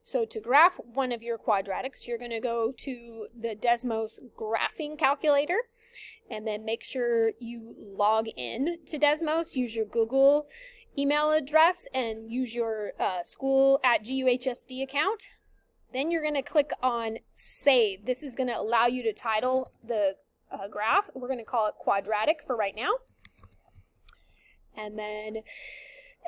So to graph one of your quadratics, you're going to go to the Desmos graphing calculator, and then make sure you log in to Desmos. Use your Google email address and use your school@GUHSD account. Then you're going to click on Save. This is going to allow you to title the graph. We're going to call it Quadratic for right now. And then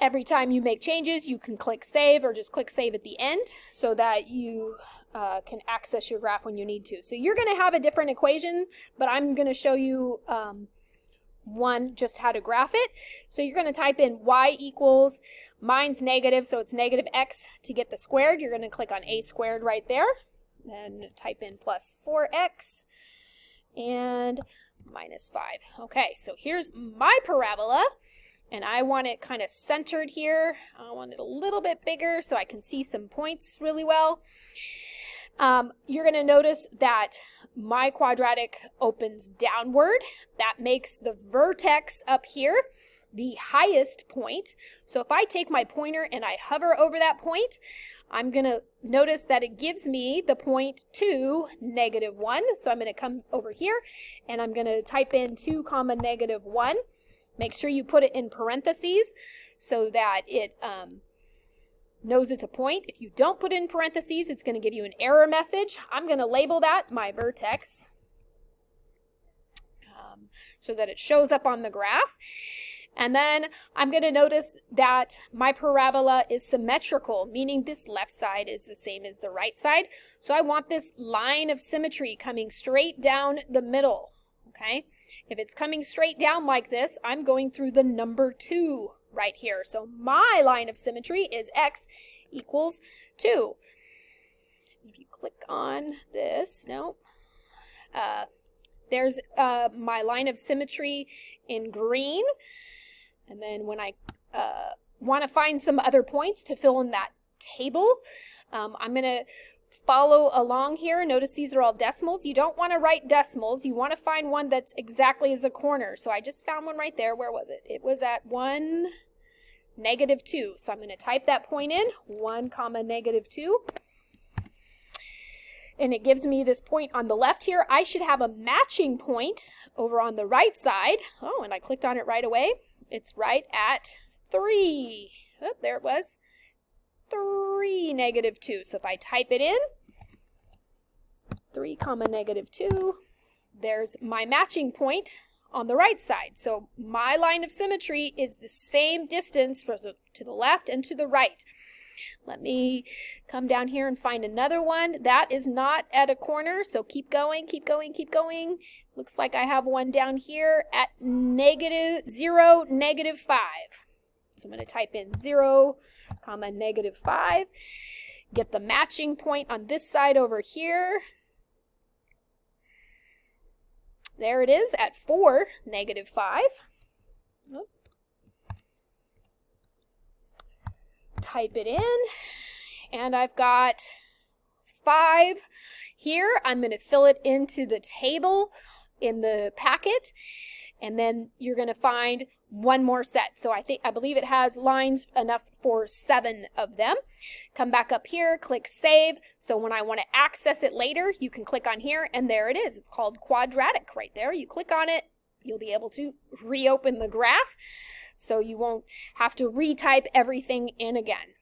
every time you make changes, you can click Save or just click Save at the end so that you can access your graph when you need to. So you're going to have a different equation, but I'm going to show you one just how to graph it. So you're going to type in y equals, mine's negative, so it's negative x to get the squared. You're going to click on a squared right there. Then type in plus 4x and minus 5. Okay, so here's my parabola. And I want it kind of centered here. I want it a little bit bigger so I can see some points really well. You're going to notice that my quadratic opens downward. That makes the vertex up here the highest point. So if I take my pointer and I hover over that point, I'm going to notice that it gives me the point 2, -1. So I'm going to come over here and I'm going to type in 2, -1. Make sure you put it in parentheses so that it knows it's a point. If you don't put it in parentheses, it's going to give you an error message. I'm going to label that my vertex so that it shows up on the graph. And then I'm going to notice that my parabola is symmetrical, meaning this left side is the same as the right side. So I want this line of symmetry coming straight down the middle, okay? If it's coming straight down like this, I'm going through the number 2 right here. So my line of symmetry is x equals 2. If you click on this, there's my line of symmetry in green. And then when I want to find some other points to fill in that table, I'm going to follow along here. Notice these are all decimals. You don't want to write decimals. You want to find one that's exactly as a corner. So I just found one right there. Where was it? It was at 1, -2. So I'm going to type that point in, 1, -2. And it gives me this point on the left here. I should have a matching point over on the right side. Oh, and I clicked on it right away. It's right at 3. Oh, there it was. 3, -2. So if I type it in, 3, -2, there's my matching point on the right side. So my line of symmetry is the same distance to the left and to the right. Let me come down here and find another one. That is not at a corner, so keep going, keep going, keep going. Looks like I have one down here at -0, -5. So I'm going to type in 0, -5. Get the matching point on this side over here. There it is at 4, -5. Oh. Type it in, and I've got 5 here. I'm going to fill it into the table in the packet, and then you're going to find one more set. So I believe it has lines enough for 7 of them. Come back up here, click Save. So when I want to access it later, you can click on here, and there it is. It's called Quadratic right there. You click on it, you'll be able to reopen the graph, so you won't have to retype everything in again.